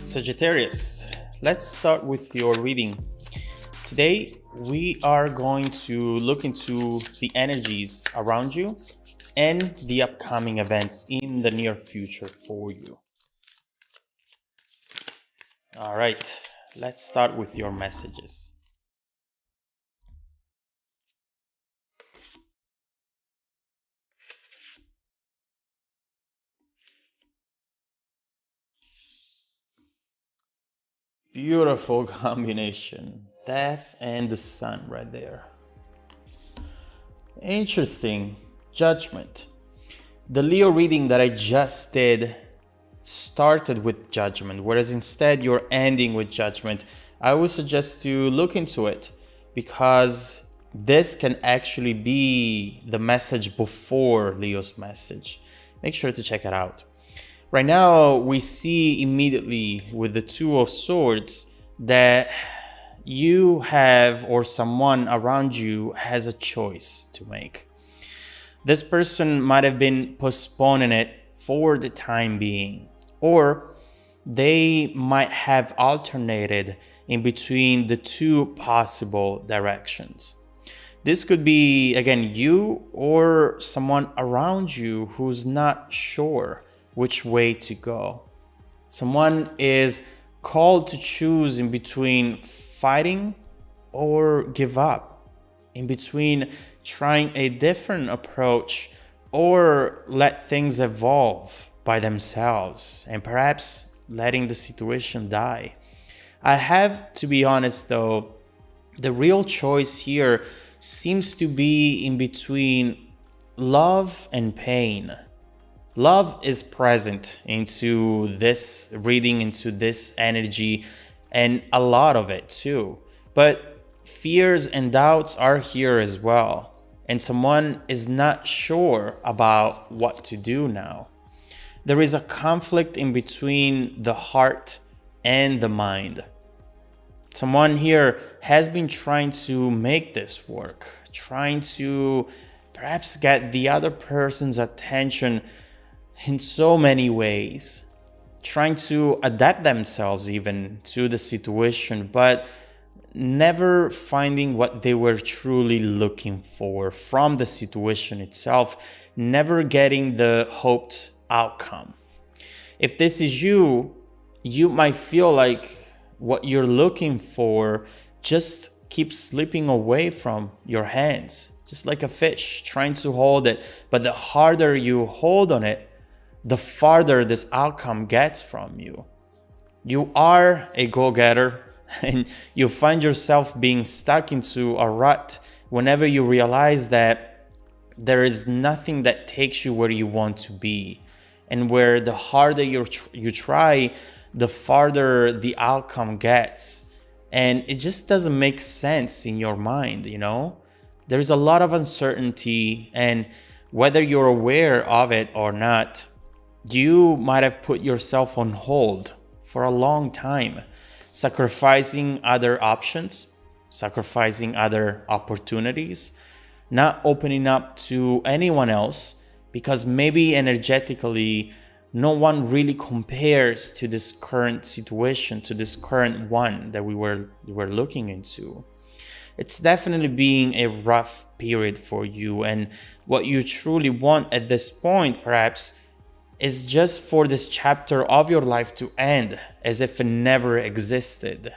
Sagittarius, let's start with your reading. Today, we are going to look into the energies around you and the upcoming events in the near future for you. All right, let's start with your messages. Beautiful combination. Death and the sun right there. Interesting. Judgment. The Leo reading that I just did started with judgment, whereas instead you're ending with judgment. I would suggest to look into it because this can actually be the message before Leo's message. Make sure to check it out. Right now, we see immediately with the Two of Swords that you have, or someone around you has a choice to make. This person might have been postponing it for the time being, or they might have alternated in between the two possible directions. This could be, again, you or someone around you who's not sure which way to go. Someone is called to choose in between fighting or give up, in between trying a different approach or let things evolve by themselves and perhaps letting the situation die. I have to be honest though, the real choice here seems to be in between love and pain. Love is present into this reading, into this energy, and a lot of it too. But fears and doubts are here as well. And someone is not sure about what to do now. There is a conflict in between the heart and the mind. Someone here has been trying to make this work, trying to perhaps get the other person's attention in so many ways, trying to adapt themselves even to the situation, but never finding what they were truly looking for from the situation itself, never getting the hoped outcome. If this is you, you might feel like what you're looking for just keeps slipping away from your hands, just like a fish trying to hold it. But the harder you hold on it, the farther this outcome gets from you. You are a go-getter and you find yourself being stuck into a rut whenever you realize that there is nothing that takes you where you want to be, and where the harder you try, the farther the outcome gets, and it just doesn't make sense in your mind. There's a lot of uncertainty, and whether you're aware of it or not, you might have put yourself on hold for a long time, sacrificing other options, sacrificing other opportunities, not opening up to anyone else because maybe energetically no one really compares to this current situation, to this current one that we were looking into. It's definitely being a rough period for you, and what you truly want at this point perhaps is just for this chapter of your life to end as if it never existed.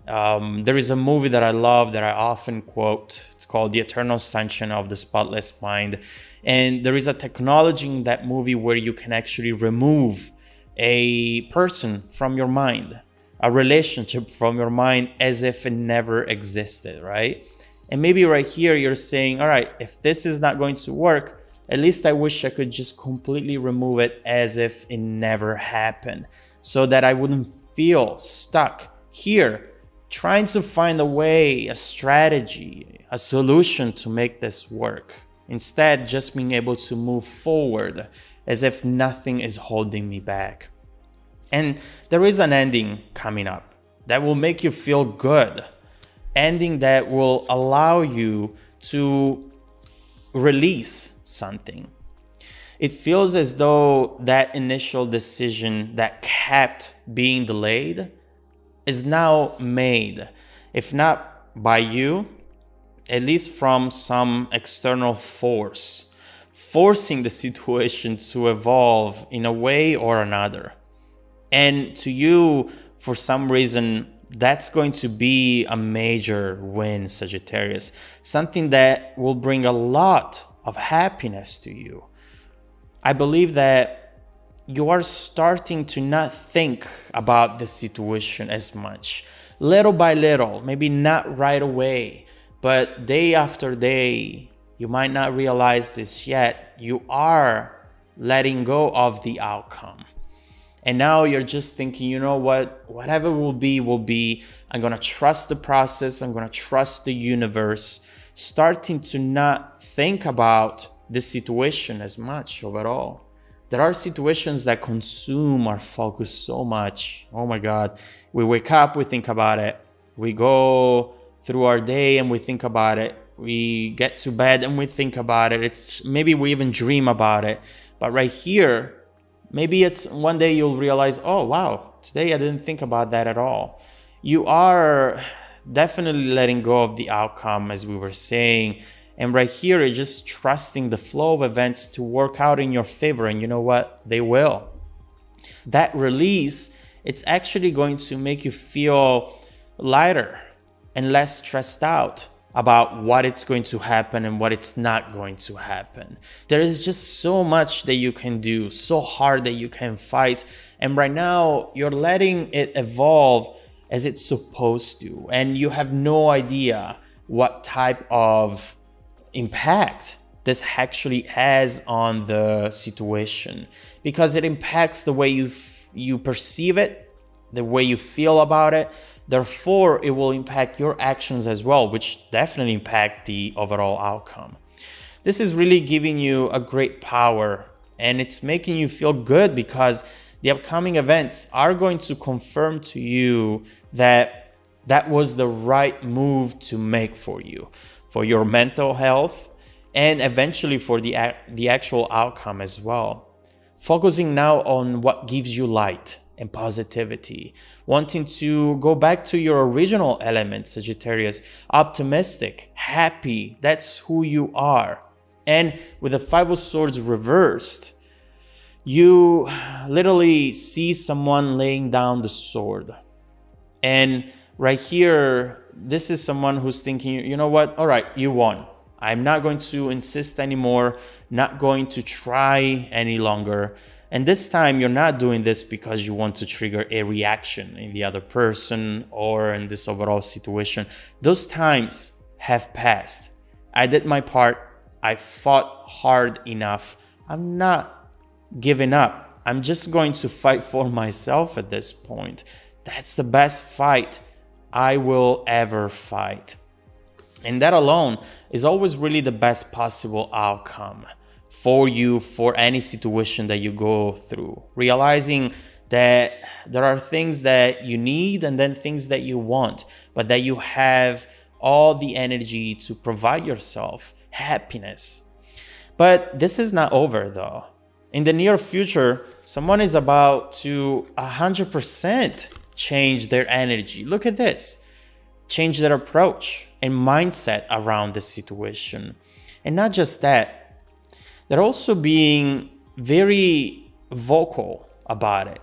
There is a movie that I love that I often quote. It's called The Eternal Sunshine of the Spotless Mind. And there is a technology in that movie where you can actually remove a person from your mind, a relationship from your mind as if it never existed, right? And maybe right here you're saying, all right, if this is not going to work, at least I wish I could just completely remove it as if it never happened, so that I wouldn't feel stuck here trying to find a way, a strategy, a solution to make this work. Instead, just being able to move forward as if nothing is holding me back. And there is an ending coming up that will make you feel good. Ending that will allow you to release something. It feels as though that initial decision that kept being delayed is now made, if not by you, at least from some external force, forcing the situation to evolve in a way or another. And to you, for some reason, that's going to be a major win, Sagittarius. Something that will bring a lot of happiness to you. I believe that you are starting to not think about the situation as much. Little by little, maybe not right away, but day after day, you might not realize this yet, you are letting go of the outcome. And now you're just thinking, you know what, whatever will be, will be. I'm going to trust the process. I'm going to trust the universe. Starting to not think about the situation as much overall. There are situations that consume our focus so much. Oh my God. We wake up, we think about it. We go through our day and we think about it. We get to bed and we think about it. It's maybe we even dream about it. But right here, maybe it's one day you'll realize, oh, wow, today I didn't think about that at all. You are definitely letting go of the outcome, as we were saying. And right here, you're just trusting the flow of events to work out in your favor. And you know what? They will. That release, it's actually going to make you feel lighter and less stressed out about what it's going to happen and what it's not going to happen. There is just so much that you can do, so hard that you can fight. And right now, you're letting it evolve as it's supposed to. And you have no idea what type of impact this actually has on the situation, because it impacts the way you perceive it, the way you feel about it. Therefore, it will impact your actions as well, which definitely impact the overall outcome. This is really giving you a great power, and it's making you feel good because the upcoming events are going to confirm to you that that was the right move to make for you, for your mental health, and eventually for the actual outcome as well. Focusing now on what gives you light and positivity, wanting to go back to your original element, Sagittarius, optimistic, happy, that's who you are. And with the Five of Swords reversed, you literally see someone laying down the sword. And right here, this is someone who's thinking, you know what, all right, you won. I'm not going to insist anymore, not going to try any longer. And this time you're not doing this because you want to trigger a reaction in the other person or in this overall situation. Those times have passed. I did my part. I fought hard enough. I'm not giving up. I'm just going to fight for myself at this point. That's the best fight I will ever fight. And that alone is always really the best possible outcome for you, for any situation that you go through. Realizing that there are things that you need and then things that you want, but that you have all the energy to provide yourself happiness. But this is not over though. In the near future, someone is about to 100% change their energy. Look at this. Change their approach and mindset around the situation. And not just that, they're also being very vocal about it.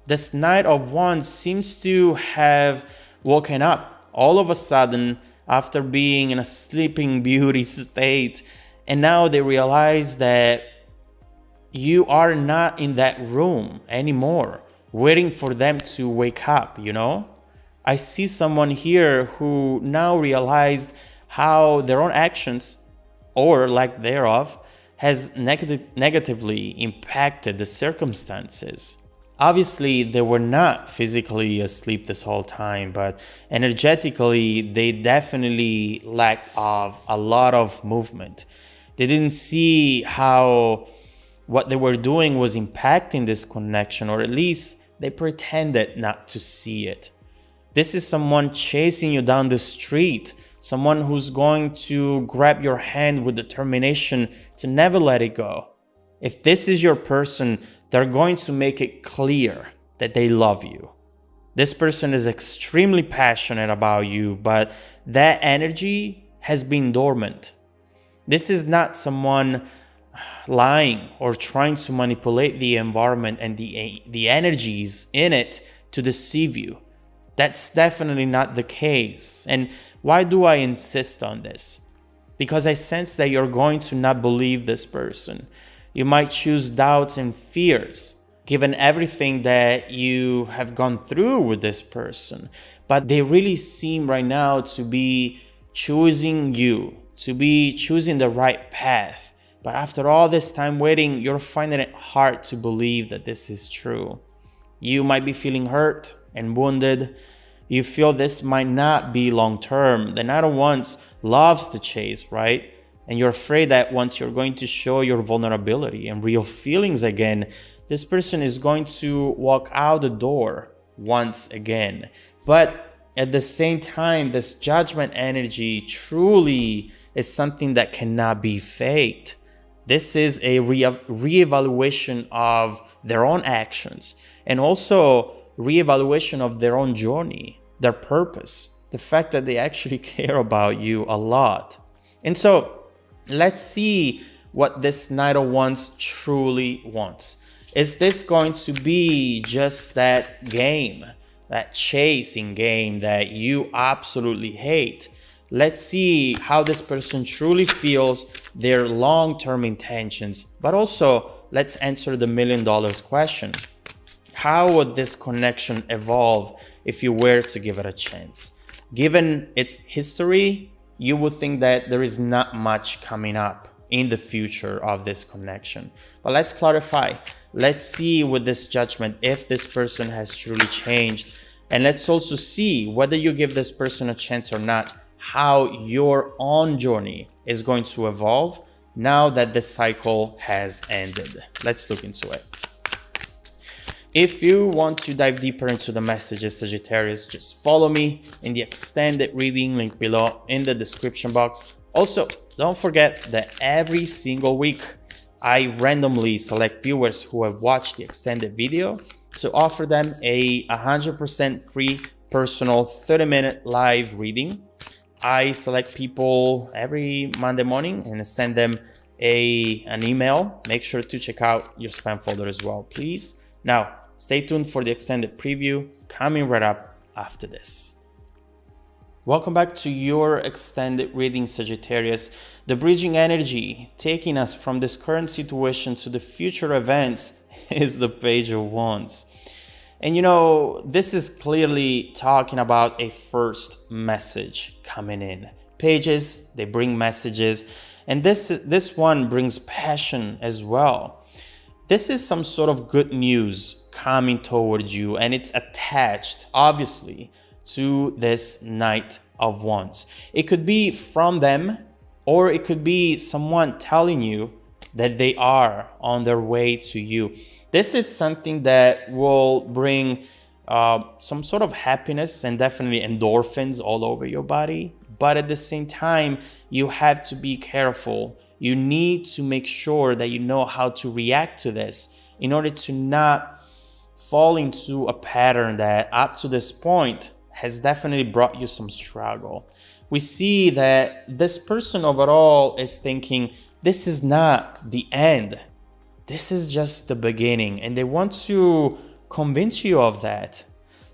This Knight of Wands seems to have woken up all of a sudden after being in a sleeping beauty state. And now they realize that you are not in that room anymore, waiting for them to wake up, you know? I see someone here who now realized how their own actions, or lack thereof, has negatively impacted the circumstances. Obviously, they were not physically asleep this whole time, but energetically, they definitely lacked of a lot of movement. They didn't see how what they were doing was impacting this connection, or at least they pretended not to see it. This is someone chasing you down the street, someone who's going to grab your hand with determination to never let it go. If this is your person, they're going to make it clear that they love you. This person is extremely passionate about you, but that energy has been dormant. This is not someone lying or trying to manipulate the environment and the energies in it to deceive you. That's definitely not the case. And why do I insist on this? Because I sense that you're going to not believe this person. You might choose doubts and fears, given everything that you have gone through with this person. But they really seem right now to be choosing you, to be choosing the right path. But after all this time waiting, you're finding it hard to believe that this is true. You might be feeling hurt and wounded. You feel this might not be long-term. The Knight of Wands loves to chase, right? And you're afraid that once you're going to show your vulnerability and real feelings again, this person is going to walk out the door once again. But at the same time, this Judgment energy truly is something that cannot be faked. This is a reevaluation of their own actions and also reevaluation of their own journey, their purpose, the fact that they actually care about you a lot. And so let's see what this Knight of Wands truly wants. Is this going to be just that game, that chasing game that you absolutely hate? Let's see how this person truly feels, their long-term intentions, but also let's answer the $1 million question. How would this connection evolve if you were to give it a chance? Given its history, you would think that there is not much coming up in the future of this connection. But let's clarify. Let's see with this Judgment if this person has truly changed. And let's also see whether you give this person a chance or not, how your own journey is going to evolve now that the cycle has ended. Let's look into it. If you want to dive deeper into the messages, Sagittarius, just follow me in the extended reading link below in the description box. Also, don't forget that every single week, I randomly select viewers who have watched the extended video to offer them a 100% free personal 30-minute live reading. I select people every Monday morning and send them an email. Make sure to check out your spam folder as well, please. Now, stay tuned for the extended preview coming right up after this. Welcome back to your extended reading, Sagittarius. The bridging energy taking us from this current situation to the future events is the Page of Wands. And you know, this is clearly talking about a first message coming in. Pages, they bring messages, and this one brings passion as well. This is some sort of good news coming towards you, and it's attached, obviously, to this Knight of Wands. It could be from them, or it could be someone telling you that they are on their way to you. This is something that will bring some sort of happiness and definitely endorphins all over your body. But at the same time, you have to be careful. You need to make sure that you know how to react to this in order to not fall into a pattern that up to this point has definitely brought you some struggle. We see that this person overall is thinking, this is not the end. This is just the beginning, and they want to convince you of that.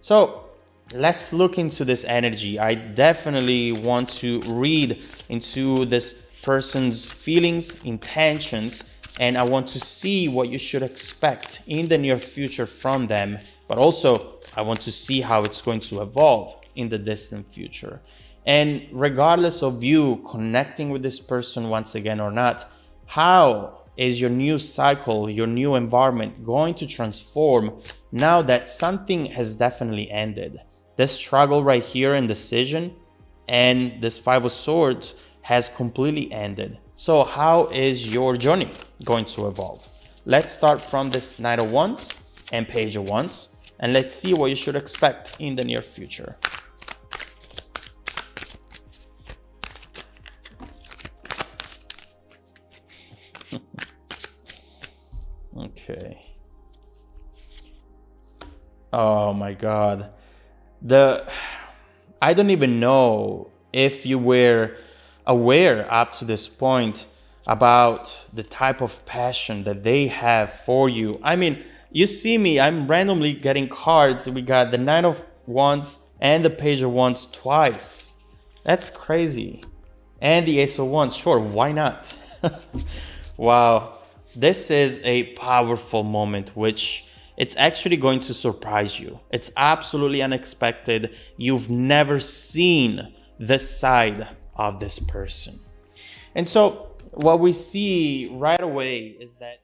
So let's look into this energy. I definitely want to read into this person's feelings, intentions, and I want to see what you should expect in the near future from them. But also, I want to see how it's going to evolve in the distant future. And regardless of you connecting with this person once again or not, how is your new cycle, your new environment going to transform now that something has definitely ended? This struggle right here, indecision, and this Five of Swords has completely ended. So how is your journey going to evolve? Let's start from this Knight of Wands and Page of Wands, and let's see what you should expect in the near future. Okay. Oh my God. I don't even know if you were aware up to this point about the type of passion that they have for you. I mean, you see me, I'm randomly getting cards. We got the Nine of Wands and the Page of Wands twice. That's crazy. And the Ace of Wands, sure, why not? Wow, this is a powerful moment, which it's actually going to surprise you. It's absolutely unexpected. You've never seen this side of this person. And so what we see right away is that